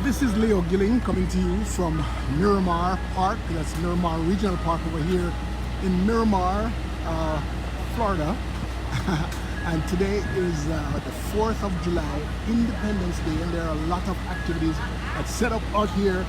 This is Leo Gilling coming to you from Miramar Park. That's Miramar Regional Park over here in Miramar, Florida. And today is the 4th of July, Independence Day, and there are a lot of activities that set up out here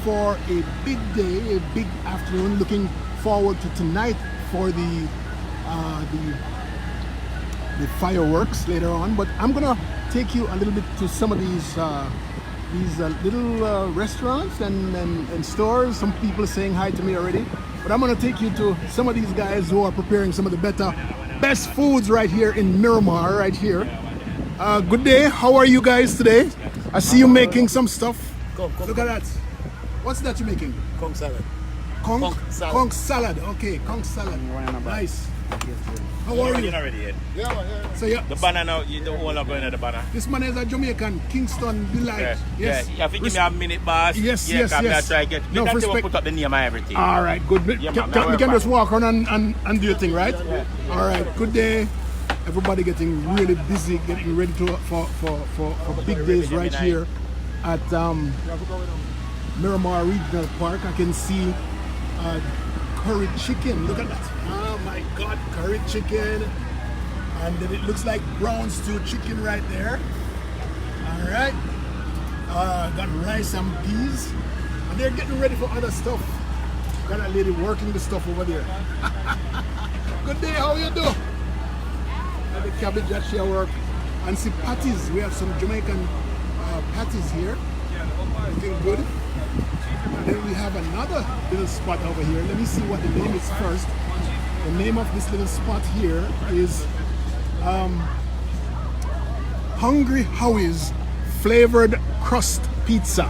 for a big day, a big afternoon. Looking forward to tonight for the fireworks later on. But I'm gonna take you a little bit to some of these little restaurants and stores. Some people are saying hi to me already, but I'm gonna take you to some of these guys who are preparing some of the best foods right here in Miramar, right here. Good day, how are you guys today? I see you making some stuff. Look at that. What's that you're making? Conch salad. Conch salad. Conch salad, okay, conch salad. Nice. How are you? You're not ready yet. Yeah. So yeah. The banana, you don't want to go into the banana. This man is a Jamaican, Kingston Delight. Yes. Yeah. You have to give me a minute, boss. Yes. Try get. No, respect. Put up the name and everything. All right, good. Yeah, we can just walk around and do your thing, right? Yeah. All right, good day. Everybody getting really busy, getting ready for big days right here at Miramar Regional Park. I can see curry chicken. Look at that. Oh my God, curry chicken. And then it looks like brown stew chicken right there. All right. Got rice and peas. And they're getting ready for other stuff. Got a lady working the stuff over there. Good day, how you do? Got the cabbage at she work. And see patties. We have some Jamaican patties here. Looking good. And then we have another little spot over here. Let me see what the name is first. The name of this little spot here is Hungry Howie's Flavored Crust Pizza.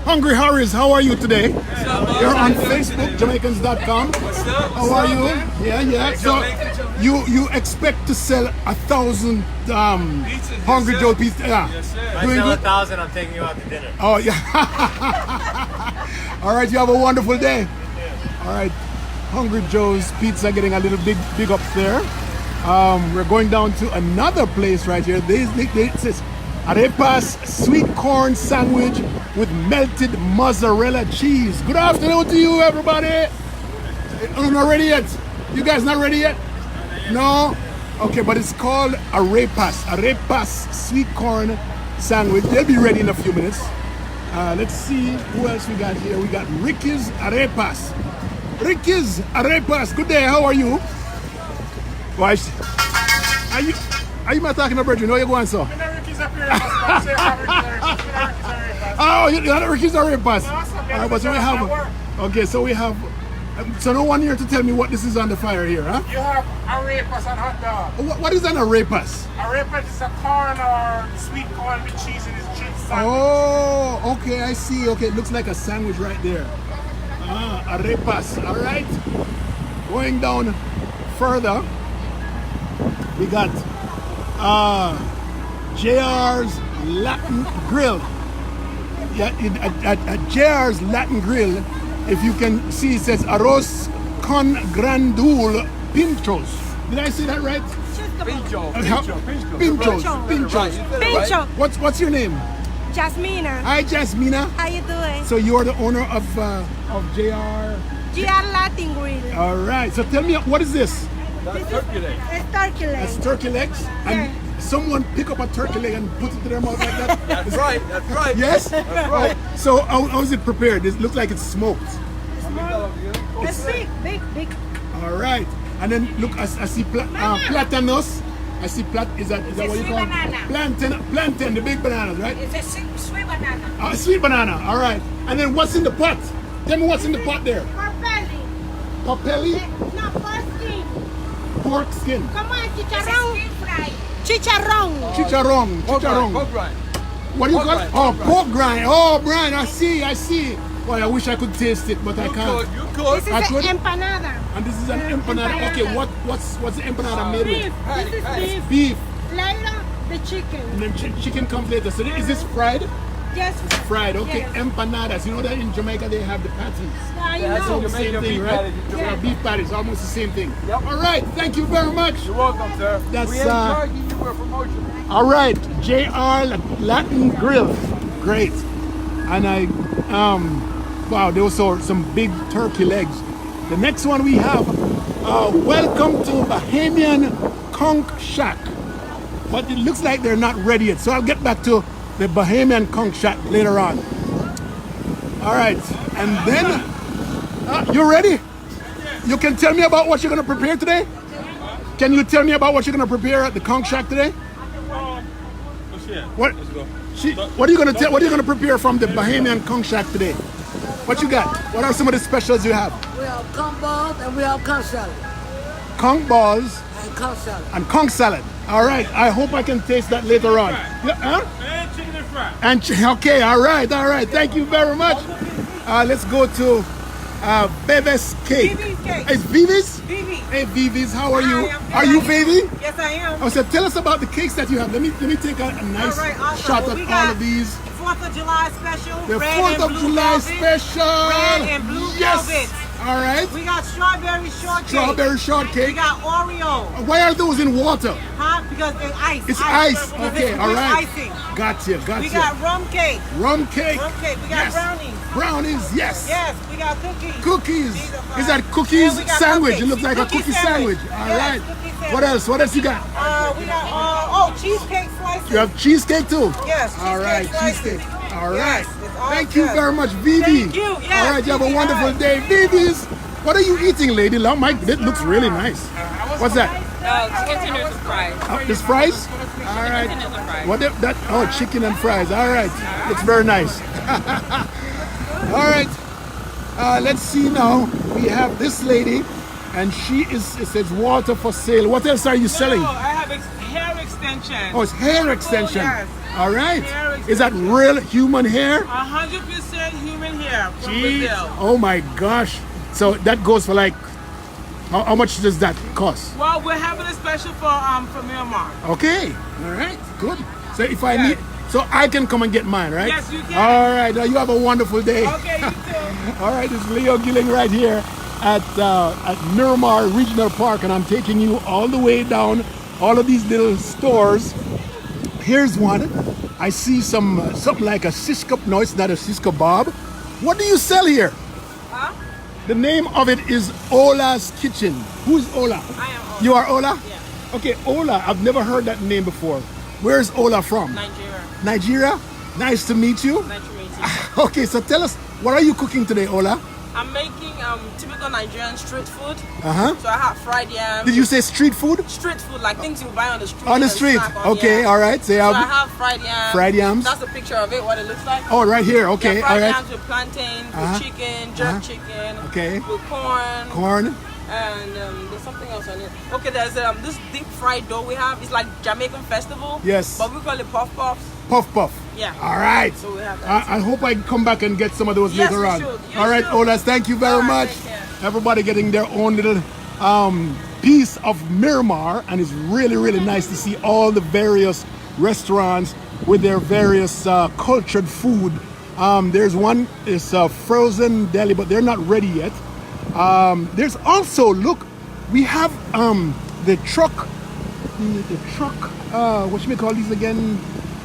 Hungry Howie's, how are you today? You're on Facebook, Jamaicans.com. How are you? Yeah. So you expect to sell 1,000 Hungry Joe pizza? Yeah. Yes, sir. I sell 1,000, I'm taking you out to dinner. Oh yeah. All right, you have a wonderful day. All right, Hungry Joe's Pizza getting a little big up there. We're going down to another place right here. It says arepas sweet corn sandwich with melted mozzarella cheese. Good afternoon to you, everybody. I'm not ready yet. You guys not ready yet? No? Okay, but it's called arepas sweet corn sandwich. They'll be ready in a few minutes. Let's see who else we got here. We got Ricky's Arepas. Ricky's Arepas. Good day. How are you? Why? Are you not talking about you? No, you're going so. Oh, you're not Ricky's Arepas. All right, but so we have. Okay, so we have. So no one here to tell me what this is on the fire here, huh? You have arepas and hot dog. What is an arepas? Arepas is a corn or sweet corn with cheese in its cheese sandwich. Oh, okay, I see. Okay, it looks like a sandwich right there. Arepas. All right. Going down further, we got JR's Latin Grill. Yeah, at JR's Latin Grill, if you can see, it says arroz con grandul pinchos. Did I say that right? Pinchos. What's your name? Jasmina. Hi, Jasmina. How you doing? So you're the owner of JR Latin Grill. All right. So tell me, what is this? It's turkey legs. It's turkey legs. That's turkey legs. And someone pick up a turkey leg and put it to their mouth like that. That's right. Yes. That's right. So how is it prepared? It looks like it's smoked. It's big. All right. And then look, I see platanos. I see is that what you call it? Plantain, the big bananas, right? It's a sweet banana. Sweet banana. All right. And then what's in the pot? Tell me what's in the pot there. Papelli. Papelli? No, pork skin. Pork skin. Come on, chicharrón. Chicharrón. Pork grind. What do you call it? Oh, pork grind. Oh, Brian, I see. Boy, I wish I could taste it, but I can't. You could. This is an empanada. And this is an empanada. Okay, what's the empanada made Beef. with? This is beef. Beef. Later, the chicken. And then chicken comes later. So is this fried? Yes. Fried. Okay, Yes. empanadas. You know that in Jamaica they have the patties. Yeah, you That's know. the same thing, right? Yeah, beef patties, almost the same thing. Yep. All right, thank you very much. You're welcome, sir. That's, we ain't charging you for promotion. All right, JR Latin Grill. great. And wow, there was some big turkey legs. The next one we have, welcome to Bahamian Conch Shack. But it looks like they're not ready yet. So I'll get back to the Bahamian Conch Shack later on. All right, and then, you ready? You can tell me about what you're gonna prepare today? Can you tell me about what you're gonna prepare at the Conch Shack today? What? Let's go. What are you gonna tell? What are you gonna prepare from the Bahamian Conch Shack today? What you got? What are some of the specials you have? We have conch balls and we have conch salad. Conch balls And conch salad. and conch salad. All right. I hope I can taste that later on. Yeah, huh? And chicken and fries. Okay. All right. Thank you very much. Let's go to Bebe's Cake. Vivi's Cake. It's Vivi's? Vivi. Hey Vivi's, how are you? Hi, I'm good. Are you Vivi? Yes, I am. Oh, so tell us about the cakes that you have. Let me take a nice All right, awesome. shot Well, at we all got of these. 4th of July special. The red 4th and of blue July velvet. special. Red and blue Yes. velvet. All right. We got strawberry shortcake. Strawberry We shortcake. got Oreo. Why are those in water? Huh? Because it's ice. It's ice. Because Okay, it's all with right. icing. Gotcha. We got rum cake. Rum cake. Rum cake. We got Yes. brownies. Brownies, yes. Yes, we got cookies. Cookies. These are fine. Is that cookies And we got sandwich? cupcakes. It looks like a Cookie cookie sandwich. All Yes, right. cookie sandwich. What else? What else you got? We got cheesecake slices. You have cheesecake too? Yes, All right, cheesecake cheesecake. slices. All Yes, right. it's all Thank you good. very much, Vivi. Thank you. Yes, All right, you have a Vivi, wonderful hi. day. Vivi's. What are you eating, lady? Mike, that looks really nice. What's that? Chicken tenders and fries. This fries? All right. Tenders and fries. What that? Oh, chicken and fries. All right. Looks very nice. All right. Let's see now. We have this lady, and it says water for sale. What else are you selling? I have hair extension. Oh, it's hair extension. Yes. All right. Hair Is that real human hair? 100% human hair from Jeez. Brazil. Oh my gosh. So that goes for like, how much does that cost? Well, we're having a special for Miramar. Okay. All right. Good. So if I Yes. need, so I can come and get mine, right? Yes, you can. All right. You have a wonderful day. Okay, you too. All right. It's Leo Gilling right here at Miramar Regional Park, and I'm taking you all the way down all of these little stores. Here's one. I see something like a Cisco. No, it's not a Cisco Bob. What do you sell here? Huh? The name of it is Ola's Kitchen. Who's Ola? I am Ola. You are Ola? Yeah. Okay, Ola. I've never heard that name before. Where's Ola from? Nigeria. Nigeria? Nice to meet you. Nice to meet you. Okay, so tell us, what are you cooking today, Ola? I'm making typical Nigerian street food. Uh-huh. So I have fried yam. Did you say street food? Street food, like things you buy on the street. On the and street. snack on, Okay, yeah. all right. So you So I have, have fried yam. Fried yams. That's a picture of it, what it looks like. oh, right here. Okay, Yeah, all fried right. yams with plantain, Uh-huh. with chicken, jerk Uh-huh. chicken. Okay. With corn. Corn. And there's something else on it. Okay, there's this deep fried dough we have. It's like Jamaican festival. Yes. But we call it puff puffs. Puff puff. Yeah. All right. So we have that. I hope I can come back and get some of those Yes, later you on. should. You All right, should. Olas, thank you very All right, much. take care. Everybody getting their own little piece of Miramar, and it's really, really nice to see all the various restaurants with their various cultured food. There's one, it's a frozen deli, but they're not ready yet. There's also, look, we have the truck, what should we call these again?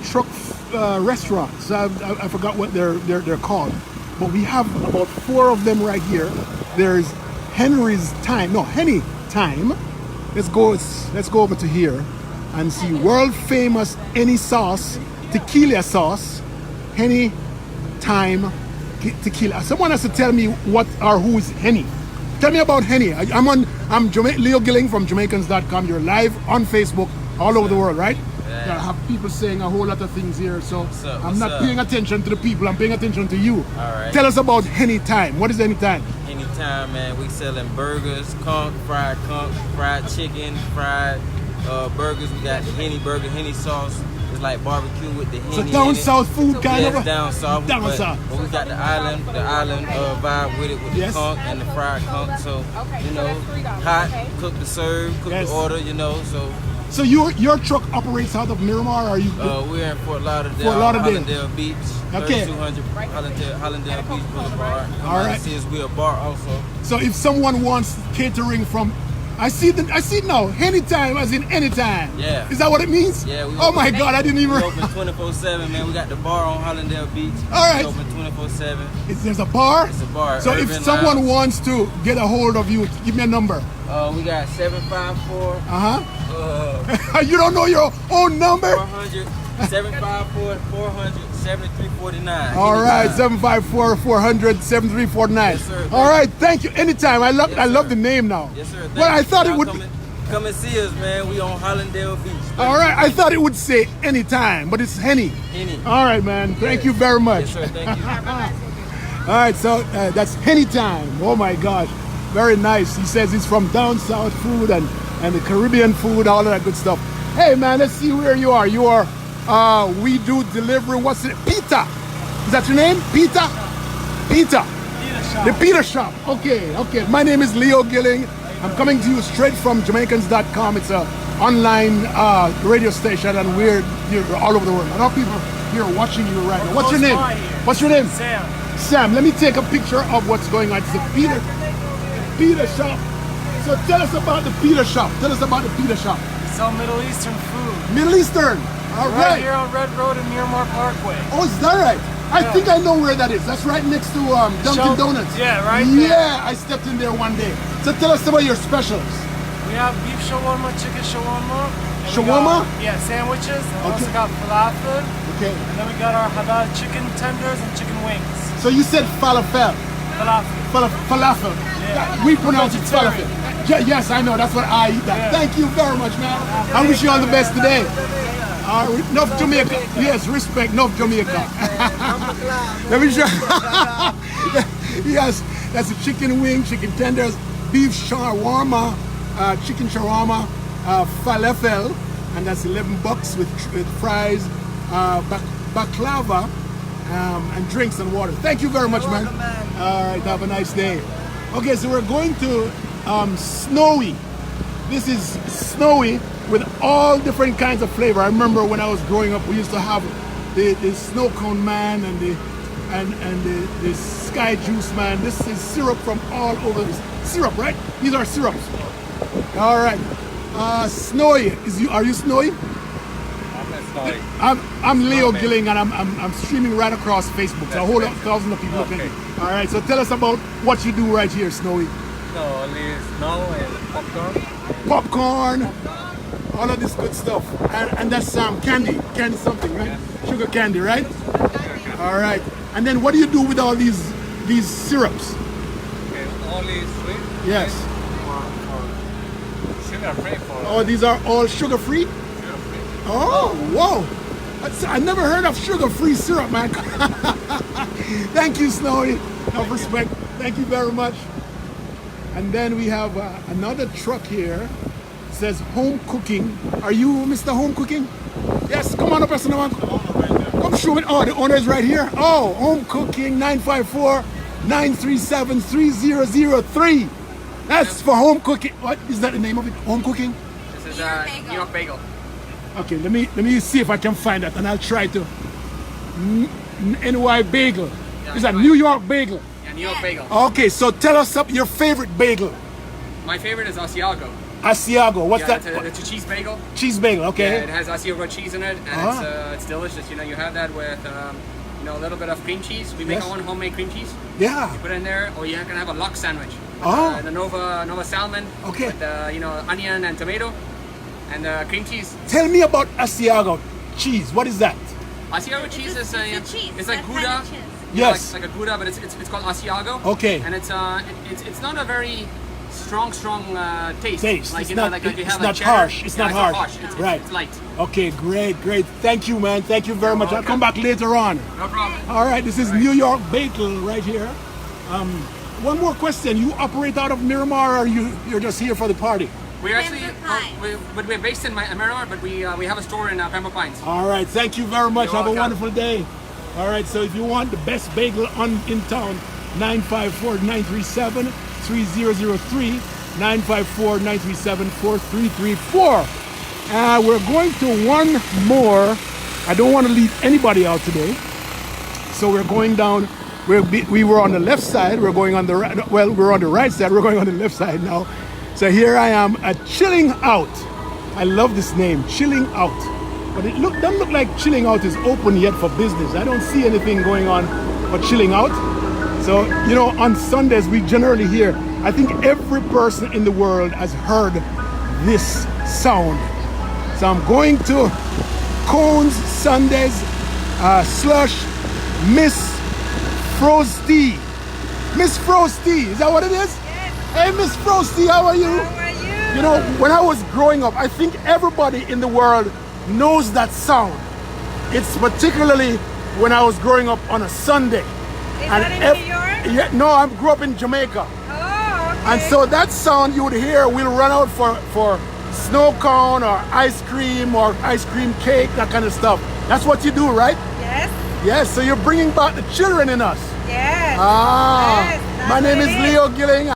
Truck restaurants. I forgot what they're called, but we have about 4 of them right here. There's Henny Time. Let's go over to here and see world famous Henny sauce, tequila sauce, Henny Time tequila. Someone has to tell me what or who is Henny. Tell me about Henny. I'm Leo Gilling from Jamaicans.com. You're live on Facebook all over the world, right? Yeah. I have people saying a whole lot of things here, so What's up? I'm What's not up? paying attention to the people. I'm paying attention to you. All right. Tell us about Henny Time. What is Henny Time? Anytime, man. We selling burgers, conch, fried chicken, fried burgers. We got the Henny burger, Henny sauce. It's like barbecue with the Henny. So in down it. south food kind Yeah, of. it's down south. Down but, south. But we got the island vibe with it, with Yes. the conch and the fried conch. So hot, cook to serve, cook Yes. to order. So your truck operates out of Miramar, or are you? We're in Fort Lauderdale, Fort Lauderdale. Hollandale Beach, Okay. 3200 Hollandale Beach Boulevard. All right. See us, we're a bar also. So if someone wants catering from I see it now. Anytime, as in anytime. Yeah. Is that what it means? Yeah. Oh my God, I didn't even. We open 24/7, man. We got the bar on Hollandale Beach. All right. We open 24/7. There's a bar? It's a bar. So if Urban someone Lounge. wants to get a hold of you, give me a number. We got 754. You don't know your own number? 400, 754 400 7349. All right, Anytime. 754 400 7349. Yes, sir. All right, thank you. Anytime. I love Yes, I love sir. the name now. Yes, sir. Well, I thought it Y'all would. come and see us, man. We on Hollandale Beach. All right, I thought it would say anytime, but it's Henny. Henny. All right, man. Thank you very much. Yes, sir. Thank you. All right, so that's Henny time. Oh my gosh, very nice. He says he's from down south food and the Caribbean food, all of that good stuff. Hey man, let's see where you are. You are. We do delivery. What's it? Pita. Is that your name? Pita. Pita. The Peter Shop. Okay, okay. My name is Leo Gilling. I'm coming to you straight from Jamaicans.com. It's a online radio station, and we're all over the world. A lot of people here are watching you right now. What's your name? What's your name? Sam. Sam. Let me take a picture of what's going on. It's the Peter Shop. So tell us about the Peter Shop. Tell us about the Peter Shop. We sell Middle Eastern food. Middle Eastern. All Right right. here on Red Road and Miramar Parkway. Oh, is that right? I Yeah. think I know where that is. That's right next to Dunkin' Shell- Donuts. Yeah, right there. Yeah, I stepped in there one day. So tell us about your specials. We have beef shawarma, chicken shawarma. and we Shawarma? got- Yeah, sandwiches. And we Okay. also got falafel. Okay. And then we got our halal chicken tenders and chicken wings. So you said falafel. Falafel. Falafel. Yeah. We pronounce it falafel. Vegetarian. Yes, I know. That's what I eat. That. Yeah. Thank you very much, man. I wish you all the best today. Enough Jamaica. Yes, respect. Enough Jamaica. Let me show. Yes, that's a chicken wing, chicken tenders, beef shawarma, chicken shawarma, falafel, and that's $11 with fries, baklava, and drinks and water. Thank you very much, man. All right, have a nice day. Okay, so we're going to Snowy. This is Snowy with all different kinds of flavor. I remember when I was growing up, we used to have the snow cone man and the sky juice man. This is syrup from all over. Syrup, right? These are syrups. All right. Snowy, are you Snowy? I'm Leo Gilling, and I'm streaming right across Facebook. So a whole thousand of people looking. All right. So tell us about what you do right here, Snowy. So only snow and popcorn. Popcorn, all of this good stuff, and that's candy something, right? Sugar candy, right? All right. And then what do you do with all these syrups? Okay, only sweet. Yes. For sugar free for Oh, these are all sugar free. sugar free. Oh, whoa! I never heard of sugar-free syrup, man. Thank you, Snowy. Enough respect. Thank you very much. And then we have another truck here. It says home cooking. Are you Mr. Home Cooking? Yes, come on up, Mr. Naman. Come show me. Oh, the owner is right here. Oh, Home Cooking, 954-937-3003. That's for home cooking. What is that the name of it? Home Cooking? This is New York Bagel. Okay, let me see if I can find that, and I'll try to. NY Bagel. Is that New York Bagel? Yeah, New York Bagel. Okay, so tell us your favorite bagel. My favorite is Asiago. Asiago. What's Yeah, that? it's a cheese bagel. Cheese bagel. Yeah, Okay. it has Asiago cheese in it, and it's delicious. You know, you have that with a little bit of cream cheese. We make Yes. our own homemade cream cheese. Yeah. Put it in there, or you can have a lox sandwich. Oh. The Nova salmon. Okay. With onion and tomato, and cream cheese. Tell me about Asiago cheese. What is that? Asiago cheese is It's a cheese. it's like That kind Gouda. of cheese. You know, Yes. like a Gouda, but it's called Asiago. Okay. And it's not a very strong taste. Taste. Like It's you know, not- like you it's have not like cheddar. harsh. It's not harsh. It's, Right. It's light. Okay, great. Thank you, man. Thank you very much. I'll come back later on. No problem. All right, this is New York Bagel right here. One more question. You operate out of Miramar, or you're just here for the party? We actually, Pembroke Pines. we're based in Miramar, but we have a store in Pembroke Pines. All right, thank you very much. You're Have a welcome. wonderful day. All right, so if you want the best bagel in town, 954-937-3003, 954-937-4334. We're going to one more. I don't want to leave anybody out today. So we're going down. We were on the left side. We're going on the right. Well, we're on the right side. We're going on the left side now. So here I am at Chilling Out. I love this name, Chilling Out. But it doesn't look like Chilling Out is open yet for business. I don't see anything going on for Chilling Out. So, you know, on Sundays we generally hear, I think every person in the world has heard this sound. So I'm going to Cones Sundays slush Miss Frosty. Miss Frosty, is that what it is? Yes. Hey, Miss Frosty, how are you? How are you? You know, when I was growing up, I think everybody in the world knows that sound. It's particularly when I was growing up on a Sunday. Is that in New York? Yeah, no, I grew up in Jamaica. Oh, okay. And so that sound you would hear, we'll run out for snow cone or ice cream cake, that kind of stuff. That's what you do, right? Yes. Yes, so you're bringing back the children in us. Yes. Ah, Yes, that's my name what is it Leo Gilling.